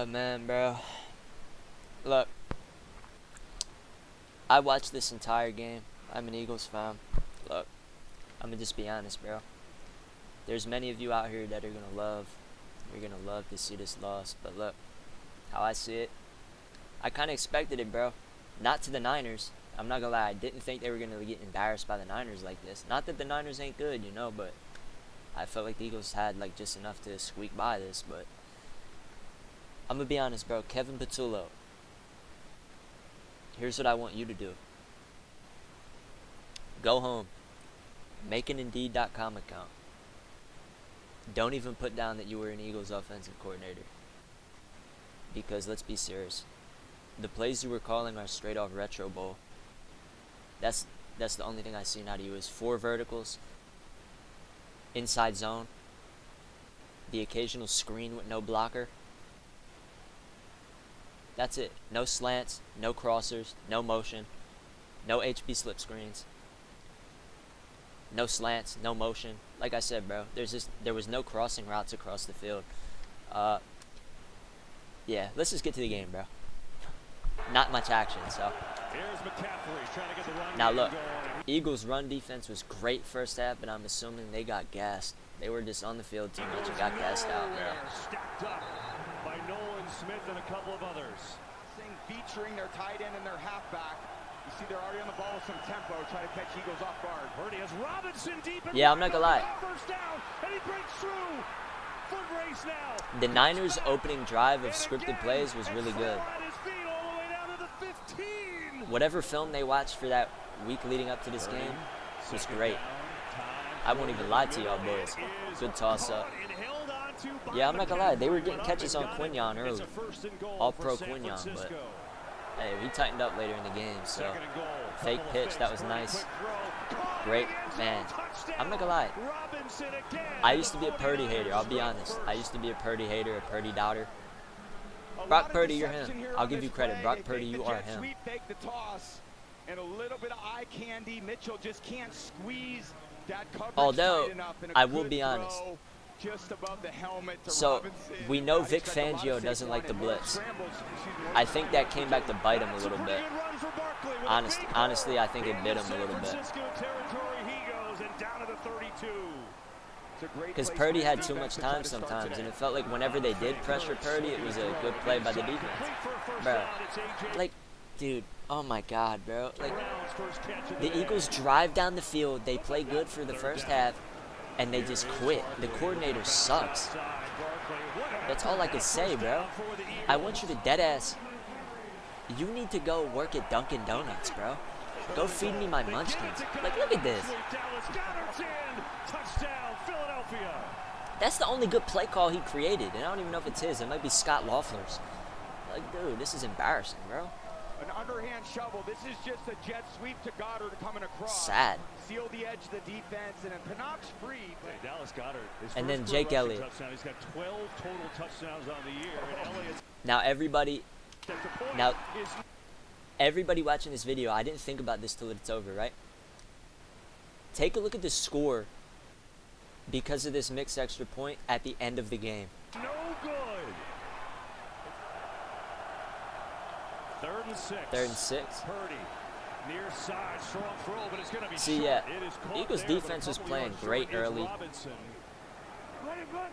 Man, bro. Look, I watched this entire game. I'm an Eagles fan. Look, I'm gonna just be honest, bro. There's many of you out here that are you're gonna love to see this loss. But look, how I see it, I kind of expected it, bro. Not to the Niners. I'm not gonna lie. I didn't think they were gonna get embarrassed by the Niners like this. Not that the Niners ain't good, but I felt like the Eagles had like just enough to squeak by this. But I'm gonna be honest, bro. Kevin Patullo. Here's what I want you to do. Go home. Make an Indeed.com account. Don't even put down that you were an Eagles offensive coordinator. Because let's be serious. The plays you were calling are straight off Retro Bowl. That's the only thing I seen out of you is 4 verticals, inside zone, the occasional screen with no blocker. That's it. No slants, no crossers, no motion, no HB slip screens, no slants, no motion. Like I said, bro, there was no crossing routes across the field. Yeah, let's just get to the game, bro. Not much action, so. Now look, Eagles' run defense was great first half, but I'm assuming they got gassed. They were just on the field too much and got gassed out, bro. Stacked up by Nolan Smith and a couple of others. Featuring their tight end and their halfback. You see they're already on the ball with some tempo, try to catch Eagles off guard. Purdy has Robinson deep in yeah, I'm not gonna lie. First down, and he breaks through. Foot race now. The Niners' opening drive of scripted plays was really good. Whatever film they watched for that week leading up to this game was great. I won't even lie to y'all boys. Good toss-up. Yeah, I'm not gonna lie. They were getting catches on Quinyon early. All-pro Quinyon, but hey, we tightened up later in the game, so fake pitch, that was nice. Great, man. I'm not gonna lie. I used to be a Purdy hater, I'll be honest. I used to be a Purdy hater, a Purdy doubter. Brock Purdy, you're him. I'll give you credit. Brock Purdy, you are him. And a little bit of eye candy. Mitchell just can't squeeze that coverage. Although, I will be honest. Just above the helmet to so, Robinson. we know Vic Fangio doesn't like the blitz. I think that came back to bite him a little bit. Honestly, I think it bit him a little bit. Because Purdy had too much time sometimes, and it felt like whenever they did pressure Purdy, it was a good play by the defense. Bro, like, dude, oh my God, bro. Like, the Eagles drive down the field, they play good for the first half, and they just quit. The coordinator sucks. That's all I can say, bro. I want you to deadass. You need to go work at Dunkin' Donuts, bro. Go feed me my munchkins. Like, look at this. That's the only good play call he created, and I don't even know if it's his. It might be Scott Loeffler's. Like, dude, this is embarrassing, bro. An underhand shovel. This is just a jet sweep to Goddard coming across. Sad. Seal the edge of the defense, and then Pinnock's free. Dallas Goddard. And then Jake Elliott. He's got 12 total touchdowns on the year. And Elliott's Now everybody watching this video, I didn't think about this till it's over, right? Take a look at the score because of this mixed extra point at the end of the game. no good. 3rd and 6. 3rd and 6. Purdy. Near side, strong throw, but it's going to be See, short. yeah, It is caught Eagles there, but a defense was couple playing yards great short. Here's early. Robinson.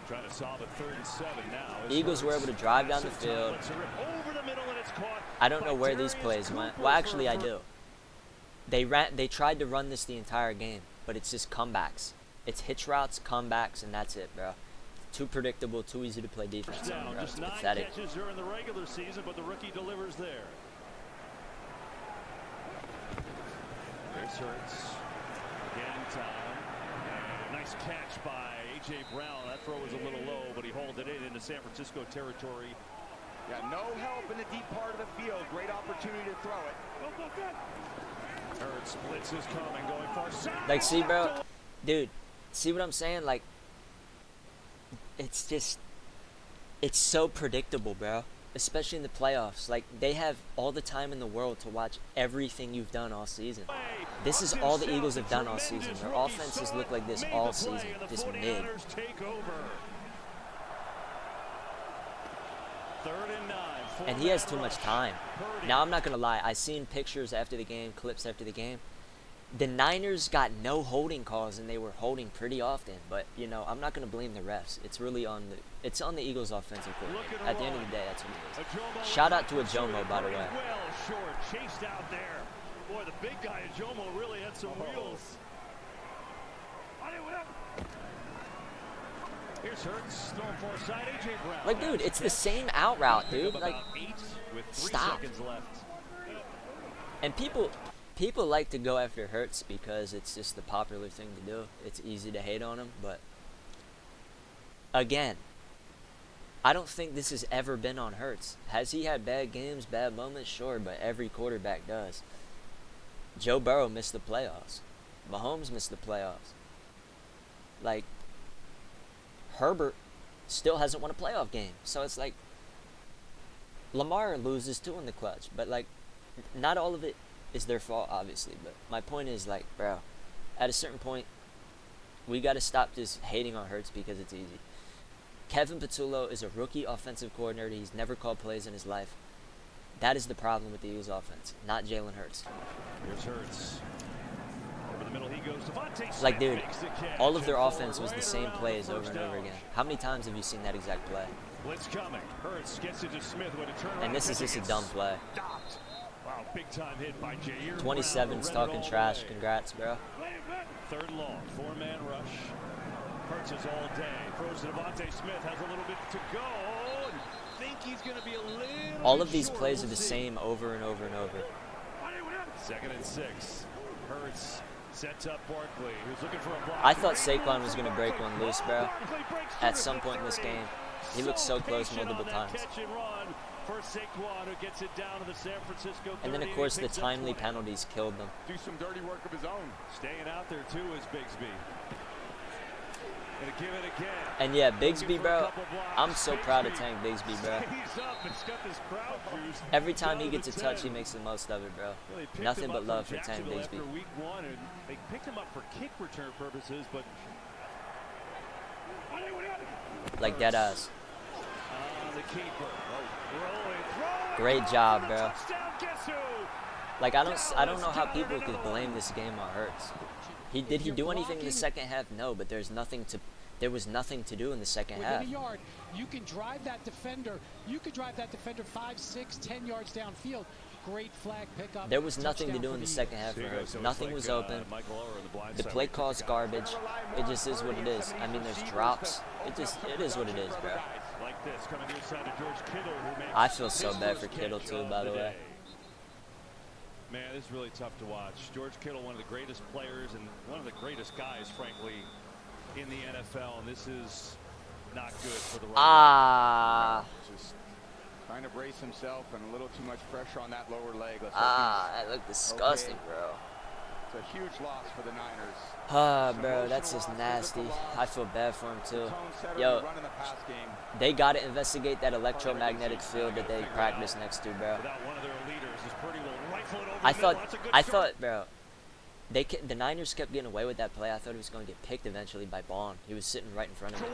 Trying to solve it 3rd and 7 now. Eagles were able to drive down the field. Over the middle, and it's caught. I don't know where these plays went. Well, actually, I do. They tried to run this the entire game, but it's just comebacks. It's hitch routes, comebacks, and that's it, bro. Too predictable, too easy to play defense on, bro. It's Just 9 pathetic. catches during the regular season, but the rookie delivers there. There's Hurts. Again, time. Nice catch by A.J. Brown. That throw was a little low, but he hauled it in into San Francisco territory. Got no help in the deep part of the field. Great opportunity to throw it. Hurts blitz is coming, going far side. Like, see, bro? Dude, see what I'm saying? Like, it's just, it's so predictable, bro. Especially in the playoffs. Like, they have all the time in the world to watch everything you've done all season. This is all the Eagles have done all season. Their offenses look like this all season. Just mid. 3rd and 9. And he has too much time. Now, I'm not going to lie. I seen pictures after the game, clips after the game. The Niners got no holding calls, and they were holding pretty often. But, you know, I'm not going to blame the refs. It's really on the Eagles' offensive coordinator. At the end of the day, that's what it is. Shout out to Ajomo, by the way. Well short, chased out there. Boy, the big guy Ajomo really had some wheels. Here's Hurts, throwing far side, A.J. Brown. Like, dude, it's the same out route, dude. Like, stop. And people like to go after Hurts because it's just the popular thing to do. It's easy to hate on him, but again, I don't think this has ever been on Hurts. Has he had bad games, bad moments? Sure, but every quarterback does. Joe Burrow missed the playoffs. Mahomes missed the playoffs. Like, Herbert still hasn't won a playoff game. So it's like, Lamar loses too in the clutch. But, like, not all of it is their fault, obviously. But my point is, like, bro, at a certain point, we got to stop just hating on Hurts because it's easy. Kevin Patullo is a rookie offensive coordinator. He's never called plays in his life. That is the problem with the Eagles offense, not Jalen Hurts. Here's Hurts. Over the middle he goes. Devontae Smith. Like, dude, all of their offense was the same plays over and over again. How many times have you seen that exact play? Blitz coming. Hurts gets it to Smith with a turnaround. And this is just a dumb play. Stopped. Wow, big time hit by Jair. 27's talking trash. Congrats, bro. 3rd long, 4-man rush. Hurts is all day. Throws to Devontae Smith. Has a little bit to go. And think he's going to be a little. All of these plays are the same over and over and over. 2nd and 6. Hurts sets up Barkley, who's looking for a block. I thought Saquon was going to break one loose, bro. At some point in this game, he looked so close multiple times. For Saquon, who gets it down to the San Francisco 30, and then, of course, the timely penalties killed them. Do some dirty work of his own. Staying out there, too, is Bigsby. Gonna give it again. And, yeah, Bigsby, bro, I'm so proud of Tank Bigsby, bro. Every time he gets a touch, he makes the most of it, bro. Nothing but love for Tank Bigsby. Week 1, and they picked him up for kick return purposes, but like dead ass. The keeper. Great job, bro. Like, I don't know how people could blame this game on Hurts. Did he do anything in the second half? No, but there was nothing to do in the second half. Within a yard, you can drive that defender. You could drive that defender 5, 6, 10 yards downfield. Great flag pickup. There was nothing to do in the second half for Hurts. Nothing was open. The play call's garbage. It just is what it is. I mean, there's drops. It is what it is, bro. I feel so bad for Kittle too, by the way. Man, this is really tough to watch. George Kittle, one of the greatest players and one of the greatest guys, frankly, in the NFL, and this is not good for the right. Just trying to brace himself and a little too much pressure on that lower leg. That looked disgusting, bro. It's a huge loss for the Niners. Bro, that's just nasty. I feel bad for him too. Yo, they got to investigate that electromagnetic field that they practice next to, bro. I thought, bro, the Niners kept getting away with that play. I thought he was going to get picked eventually by Bond. He was sitting right in front of me.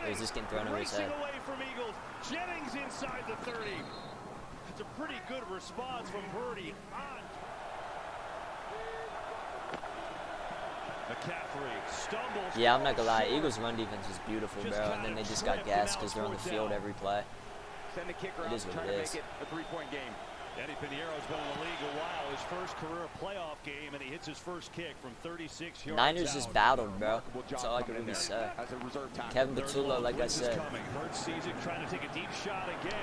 He was just getting thrown over his head. Jennings inside the 30. It's a pretty good response from Purdy. McCaffrey stumbles. Yeah, I'm not gonna lie. Eagles' run defense is beautiful, bro. And then they just got gassed because they're on the field every play. It is what it is. A 3-point game. Eddie Piñeiro's been in the league a while. His first career playoff game, and he hits his first kick from 36 yards. Niners just battled, bro. That's all I can really say. Kevin Patullo, like I said. Trying to take a deep shot again.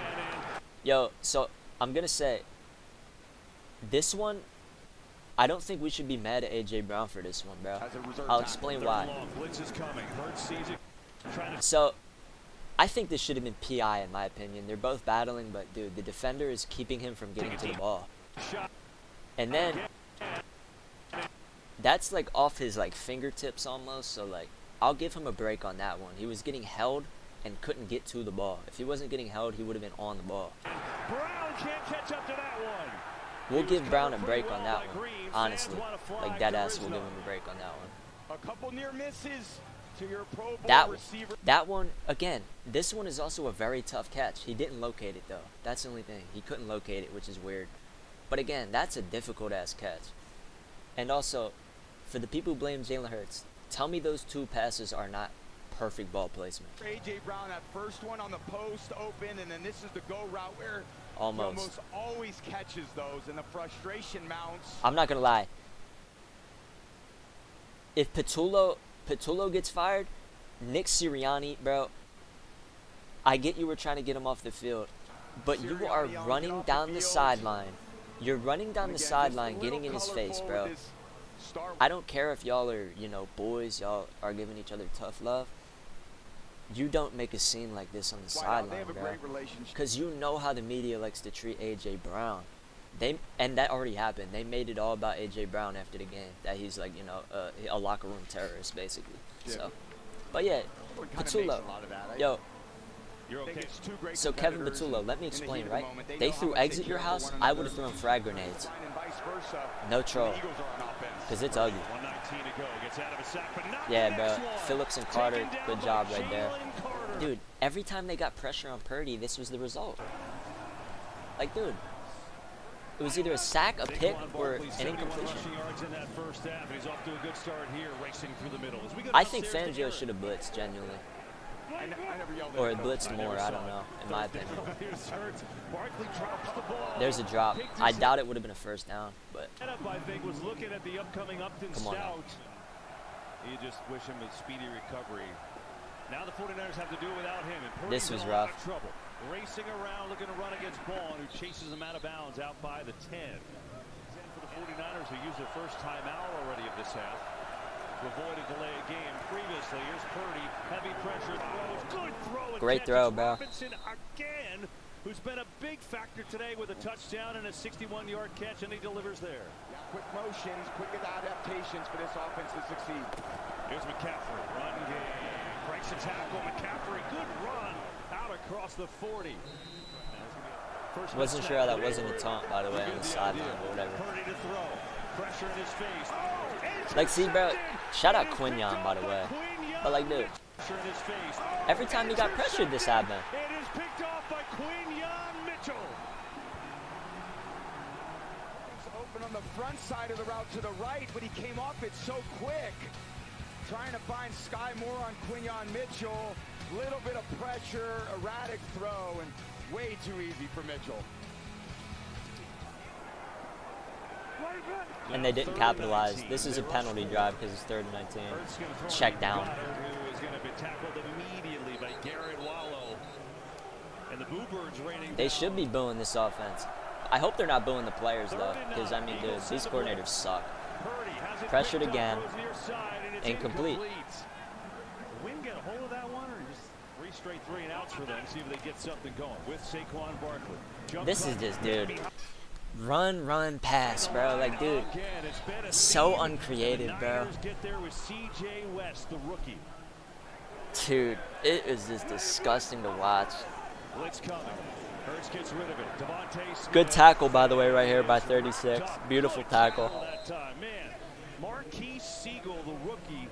Yo, so I'm gonna say this one. I don't think we should be mad at A.J. Brown for this one, bro. I'll explain why. So, I think this should have been PI in my opinion. They're both battling, but dude, the defender is keeping him from getting to the ball. And then, that's like off his like fingertips almost, so like, I'll give him a break on that one. He was getting held and couldn't get to the ball. If he wasn't getting held, he would have been on the ball. Brown can't catch up to that one. We'll give Brown a break on that one, honestly. Like, deadass, we'll give him a break on that one. A couple near misses to your Pro Bowl That receiver. that one again. This one is also a very tough catch. He didn't locate it though. That's the only thing. He couldn't locate it, which is weird. But again, that's a difficult ass catch. And also, for the people who blame Jalen Hurts, tell me those 2 passes are not perfect ball placement. A.J. Brown, that first one on the post open, and then this is the go route where he Almost. almost always catches those, and the frustration mounts. I'm not gonna lie. If Patullo gets fired, Nick Sirianni, bro. I get you were trying to get him off the field, but you are Sirianni running off down the the field. sideline. You're running down And the again, sideline, just a getting in little his face, colorful bro. with this Star I don't care if y'all are, boys, y'all are giving each other tough love. You don't make a scene like this on the They sideline, have a bro. great relationship. Because you know how the media likes to treat A.J. Brown. And that already happened. They made it all about A.J. Brown after the game. That he's like, a locker room terrorist, basically. Yeah. So, but yeah, Everyone kinda makes Patullo. a lot of that. Yo, You're I think okay. it's two great so Kevin competitors, Patullo, and let me in the heat explain, of the right? moment, They know how threw much exit they your care for house, one I would have another. thrown frag grenades. And vice versa. No when troll. the Eagles are on offense. Because it's ugly. 119 to go. Gets out of a sack, but not Yeah, the bro. next one. Phillips and Carter, Taken down good by job right there. Jalen Carter. Dude, every time they got pressure on Purdy, this was the result. Like, dude, it was either a sack, a pick, Saquon or Barkley, an 71 incompletion. rushing yards in that first half, and he's off to a good start here, racing through the middle. As we go I think downstairs to Fangio Eric. should have blitzed, genuinely. I never yelled at Or him. blitzed I never more, I saw don't it. know, in my Third opinion. down, here's Hurts. Barkley drops the ball. There's a drop. Picked I his- doubt it would have been a first down, but Setup, I think, was looking at the upcoming Upton Come on now. Stout. You just wish him a speedy recovery. Now the 49ers have to do it without him. And Purdy's This was in a lot rough. of trouble. Racing around, looking to run against Vaughn, who chases him out of bounds out by the 10. And for the 49ers, who used their first timeout already of this half to avoid a delay of game previously. Here's Purdy, heavy pressure throws, good throw. And Great catches throw, bro. Robinson again, who's been a big factor today with a touchdown and a 61-yard catch, and he delivers there. Quick motions, quick adaptations for this offense to succeed. Here's McCaffrey, run game, breaks a tackle. McCaffrey, good run out across the 40. wasn't sure how that wasn't a taunt, by the way, on the sideline, but whatever. Purdy to throw, pressure in his face. Oh, Like, see, bro, shout out It is Quinyon, picked by off the way. Quinyon. But, like, dude, Pressure in his face. every time he got pressured, this happened. It is picked off by Quinyon Mitchell. He's open on the front side of the route to the right, but he came off it so quick. Trying to find Sky Moore on Quinyon Mitchell. Little bit of pressure, erratic throw, and way too easy for Mitchell. And they didn't capitalize. This is a penalty drive because it's 3rd and 19. Hurts gonna throw Check it to down. Goddard, who is going to be tackled immediately by Garrett Wallow. And the Boo Birds raining They down. should be booing this offense. I hope they're not booing the players, though, because, I mean, dude, these coordinators suck. Purdy has it Pressured picked up, again. throws near side, and it's Incomplete. Wynn get a hold of that one, or just 3 straight 3 and outs for them? See if they get something going with Saquon Barkley. Jump This is cut. just, dude, run, pass, bro. Like, dude, Again, it's been a so theme. uncreative, The bro. Niners get there with C.J. West, the rookie. Dude, it is just disgusting to watch. Blitz coming. Hurts gets rid of it. Devontae Smith. Good tackle, by the way, right here by 36. Beautiful Good tackle. that time. Man, Marquise Siegel, the rookie.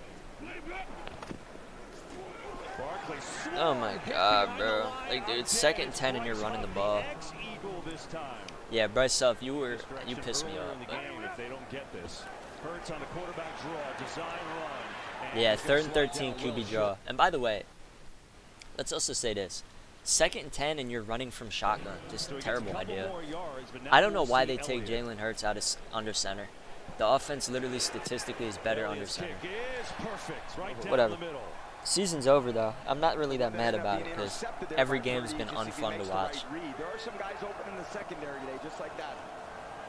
Barkley Oh my God, bro. Like, dude, 2nd and 10 and you're running the ball. Ex-Eagle this time. Yeah, Bryce Self, you Distraction pissed me earlier off. in the but- game if they don't get this. Hurts on the quarterback draw, design run. And Yeah, he gets 3rd and slowed 13 down QB well draw. short. And by the way, let's also say this. 2nd and 10 and you're running from shotgun. Just So he a gets terrible couple idea. more yards, but now I don't know we'll why see they take Elliott. Jalen Hurts out of under center. The offense literally statistically is better under Elliott's center. kick is perfect, right down Whatever. the middle. Season's over, though. I'm not really that mad about it because every game's been unfun to watch. There are some guys open in the secondary today, just like that.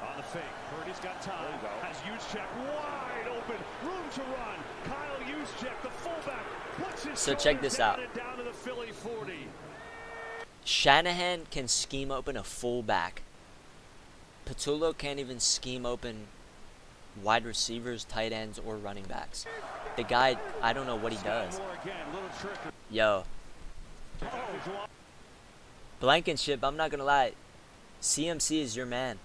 On the fake, Purdy's got time. There you go. Has Juszczyk wide open, room to run. Kyle Juszczyk, the fullback, puts his So check shoulders this down out. and down to the Philly 40. Shanahan can scheme open a fullback. Patullo can't even scheme open wide receivers, tight ends, or running backs. The guy, I don't know what he does. More again, little trickery. Yo, Oh, Blankenship, I'm not going to lie. CMC is your man.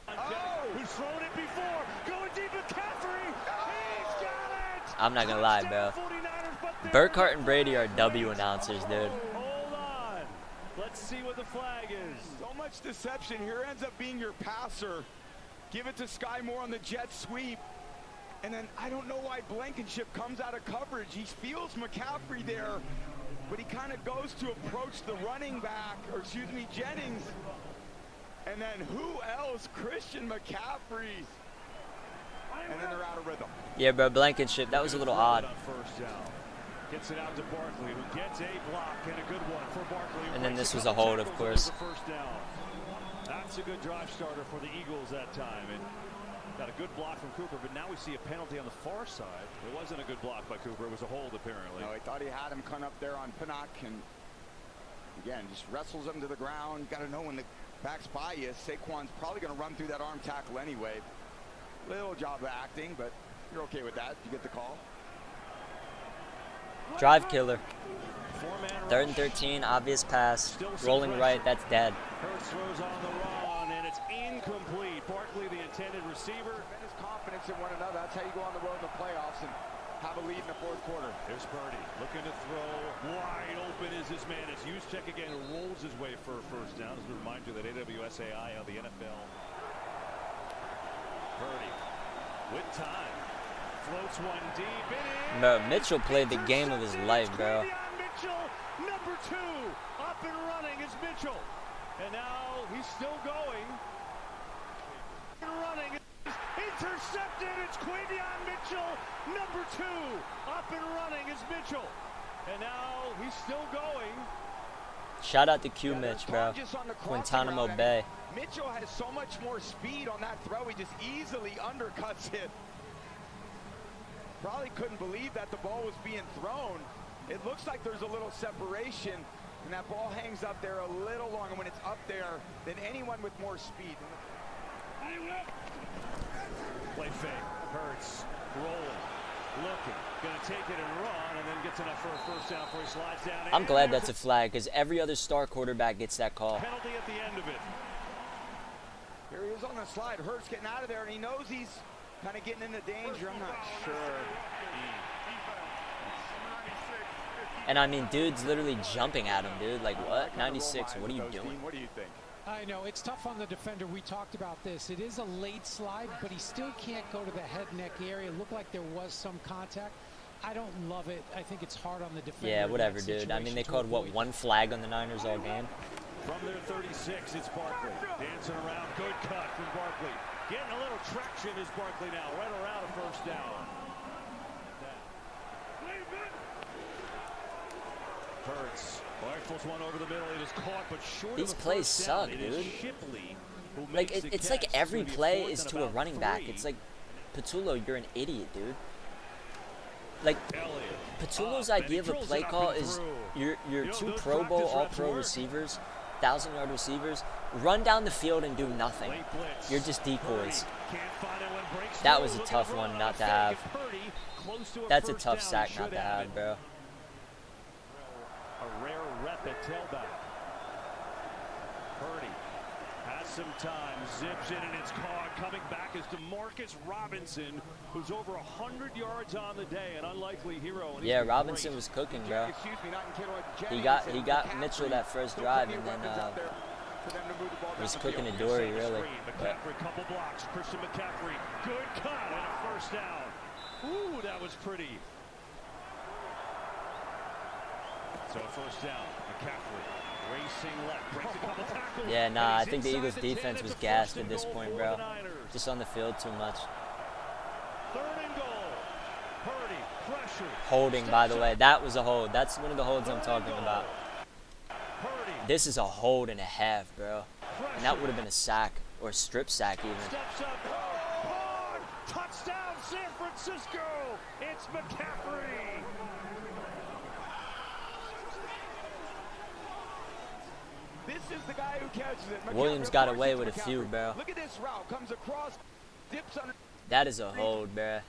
who's thrown it before? Going deep, McCaffrey. He's got it. I'm not going to lie, bro. Touchdown, 49ers Burkhardt and Brady are W announcers, dude. Hold on. Let's see what the flag is. So much deception. Here ends up being your passer. Give it to Sky Moore on the jet sweep. And then I don't know why Blankenship comes out of coverage. He feels McCaffrey there, but he kind of goes to approach the running back, or excuse me, Jennings. And then who else? Christian McCaffrey. And then they're out of rhythm. Yeah, bro, Blankenship, that was a little odd. First down. Gets it out to Barkley, who gets a block and a good one for Barkley. And then this was a hold, of course. First down. That's a good drive starter for the Eagles that time. And got a good block from Cooper, but now we see a penalty on the far side. It wasn't a good block by Cooper. It was a hold, apparently. No, he thought he had him come up there on Pinnock, and again, just wrestles him to the ground. Got to know when the back's by you. Saquon's probably going to run through that arm tackle anyway. Little job of acting, but you're okay with that. You get the call. Drive killer. 3rd and 13, obvious pass. Rolling right, that's dead. Hurts throws on the run, and it's incomplete. Barkley, the intended receiver. Tremendous confidence in one another. That's how you go on the road in the playoffs and have a lead in the 4th quarter. There's Purdy looking to throw. Wide open is this man. It's Juszczyk again, who rolls his way for a first down. As we remind you that AWSAI of the NFL. Purdy with time. Floats one deep. Bro, Mitchell played the game of his life, bro. Mitchell, number 2, up and running is Mitchell. And now he's still going. Running is intercepted. It's Quinyon Mitchell, number 2, up and running is Mitchell. And now he's still going. Shout out to Q Mitch, bro. Guantanamo Bay. Mitchell has so much more speed on that throw. He just easily undercuts it. Probably couldn't believe that the ball was being thrown. It looks like there's a little separation, and that ball hangs up there a little longer when it's up there than anyone with more speed. Play fake. Hurts. Rolling. Looking. Gonna take it and run, and then gets enough for a first down before he slides down. I'm glad that's a flag, because every other star quarterback gets that call. Penalty at the end of it. Here he is on the slide. Hurts getting out of there, and he knows he's kind of getting into danger. I'm not sure. And I mean, dude's literally jumping at him, dude. Like, what? 96, what are you doing? What do you think? I know, it's tough on the defender. We talked about this. It is a late slide, but he still can't go to the head neck area. It looked like there was some contact. I don't love it. I think it's hard on the defender. Yeah, whatever, dude. I mean, they called, what, 1 flag on the Niners all game? From their 36, it's Barkley. Dancing around. Good cut from Barkley. Getting a little traction is Barkley now. Right around a first down. Hurts. Rifles one over the middle. It is caught, but short. These of the plays first down. suck, It is dude. Shipley who Like, makes the it's like catch. every It's gonna be play 4th is and to a about running back. 3. It's like, Patullo, you're an idiot, dude. Like, Elliott. Patullo's Up, and idea he of a drills play it up call and is through. your know, 2 those Pro Bowl, practice reps all-pro work. receivers, 1,000-yard receivers, run down the field and do nothing. Late blitz. You're just decoys. Purdy can't find it when breaks That through. was a Looking tough to one run not on to a fake. have. It's Purdy, close to a That's a first tough down. sack He not should to have, it. bro. A rare rep at tailback. Purdy has some time, zips it, and it's caught. Coming back is DeMarcus Robinson, who's over 100 yards on the day, an unlikely hero. And Yeah, Robinson was cooking, bro. Excuse me, not in Kittle, He Jennings got and Mitchell McCaffrey. that first So drive, plenty and of then weapons out there for them to move the ball was down the cooking field. a Dory, Second really. screen. But McCaffrey, couple blocks. Christian McCaffrey, good cut and a first down. Ooh, that was pretty. So a first down. McCaffrey racing left, breaks a couple tackles. yeah, and nah, I he's think the inside Eagles' 10. defense It's was a first gassed and at this goal point, for bro. the Niners. Just on the field too much. 3rd and goal. Purdy, pressure. Holding, by the way. That was a hold. That's one of the holds I'm talking about. Purdy, This is a hold and a half, bro. And that would have been a sack, or a strip sack even. steps up. Oh, touchdown, San Francisco. It's McCaffrey. This is the guy who catches it. Williams McCaffrey, got of course away it's with a few, McCaffrey. bro. Look at this route. Comes across, dips under. That is a hold, bro.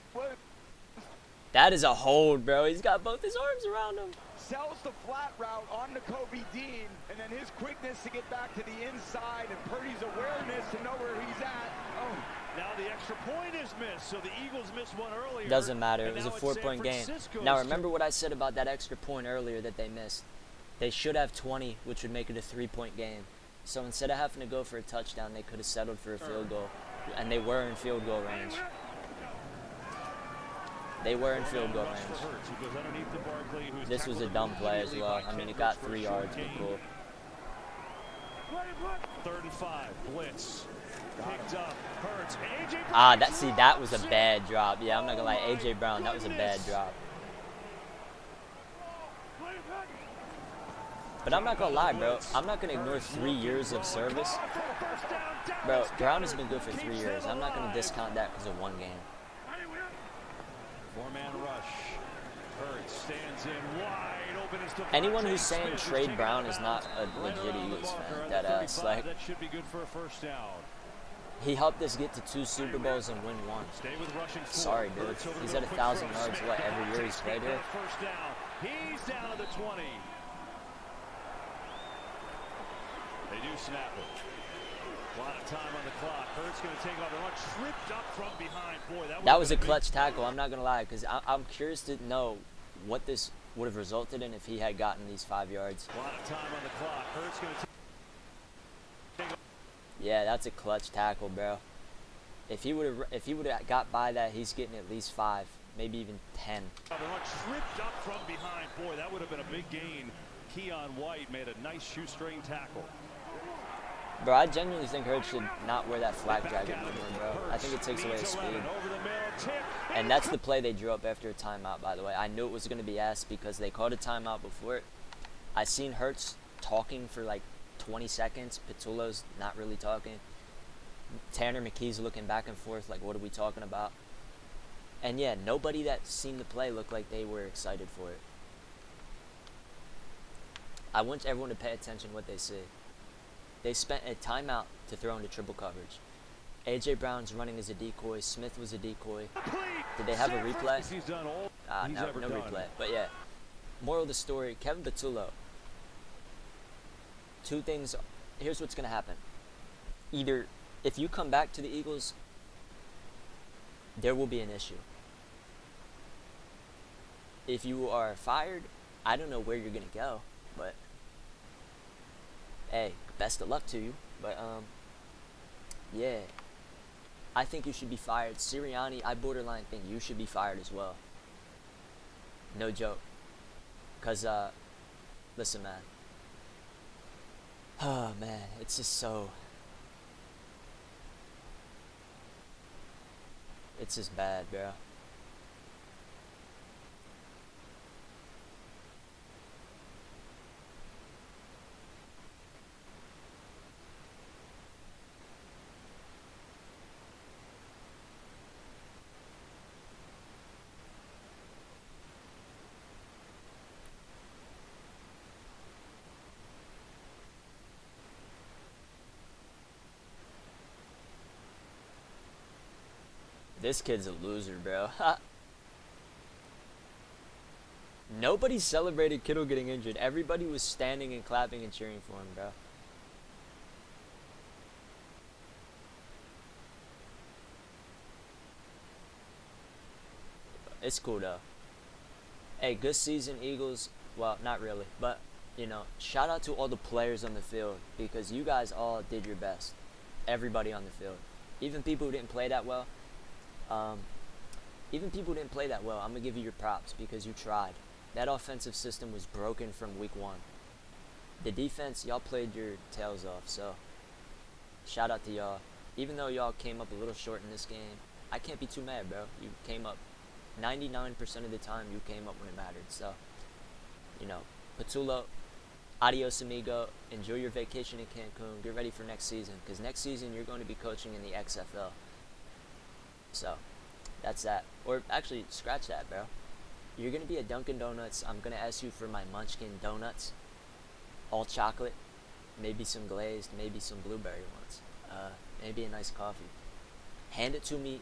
That is a hold, bro. He's got both his arms around him. Sells the flat route on to Kobe Dean, and then his quickness to get back to the inside, and Purdy's awareness to know where he's at. Oh, Now the extra point is missed, so the Eagles missed one earlier. Doesn't matter. It was a now it's 4-point game. San Francisco's Now remember what I said about that extra point earlier that they missed. They should have 20, which would make it a 3-point game. So instead of having to go for a touchdown, they could have settled for a field goal. And they were in field goal range. They were in field goal range. This was a dumb play as well. I mean, it got 3 yards, but cool. 3rd and 5, blitz. Picked up, Hurts. Ah, that was a bad drop. Yeah, I'm not gonna lie, A.J. Brown, that was a bad drop. But I'm not gonna lie, bro. I'm not gonna ignore 3 years of service. Bro, Brown has been good for 3 years. I'm not gonna discount that because of 1 game. 4-man rush. Hurts stands in wide open. Anyone who's saying trade Brown is not a legit Eagles fan, that ass. Like, that should be good for a first down. he helped us get to 2 Super Bowls and win 1. Sorry, dude. He's at 1,000 yards every year he's played here. First down. He's down to the 20. They do snap it. A lot of time on the clock. Hurts going to take off the run. Tripped up from behind. Boy, that was a clutch tackle. I'm not going to lie, because I'm curious to know what this would have resulted in if he had gotten these 5 yards. A lot of time on the clock. Hurts going to take. Yeah, that's a clutch tackle, bro. If he would have got by that, he's getting at least 5, maybe even 10. Tripped up from behind. Boy, that would have been a big gain. Keon White made a nice shoestring tackle. Bro, I genuinely think Hurts should not wear that flag jacket anymore, bro. I think it takes away his speed. And that's the play they drew up after a timeout, by the way. I knew it was going to be asked because they called a timeout before it. I seen Hurts talking for like 20 seconds. Patullo's not really talking. Tanner McKee's looking back and forth like, what are we talking about? And yeah, nobody that seen the play looked like they were excited for it. I want everyone to pay attention to what they see. They spent a timeout to throw into triple coverage. A.J. Brown's running as a decoy. Smith was a decoy. Did they have a replay? No replay. But yeah, moral of the story, Kevin Patullo. 2 things. Here's what's going to happen. Either if you come back to the Eagles, there will be an issue. If you are fired, I don't know where you're going to go, but hey, best of luck to you. But yeah, I think you should be fired. Sirianni, I borderline think you should be fired as well. No joke. Cause listen, man. Oh man, it's just so. It's just bad, bro. This kid's a loser, bro. Nobody celebrated Kittle getting injured. Everybody was standing and clapping and cheering for him, bro. It's cool, though. Hey, good season, Eagles. Well, not really. But, you know, shout out to all the players on the field because you guys all did your best. Everybody on the field. Even people who didn't play that well. I'm going to give you your props because you tried. That offensive system was broken from week 1. The defense, y'all played your tails off, so shout out to y'all. Even though y'all came up a little short in this game, I can't be too mad, bro. You came up 99% of the time, you came up when it mattered. So, you know, Patullo, adios amigo. Enjoy your vacation in Cancun. Get ready for next season because next season you're going to be coaching in the XFL. So, that's that. Or actually, scratch that, bro. You're going to be at Dunkin' Donuts. I'm going to ask you for my Munchkin donuts. All chocolate. Maybe some glazed. Maybe some blueberry ones. Maybe a nice coffee. Hand it to me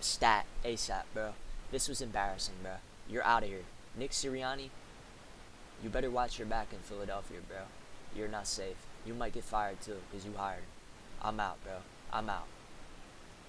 stat ASAP, bro. This was embarrassing, bro. You're out of here. Nick Sirianni, you better watch your back in Philadelphia, bro. You're not safe. You might get fired, too, because you hired him. I'm out, bro. I'm out.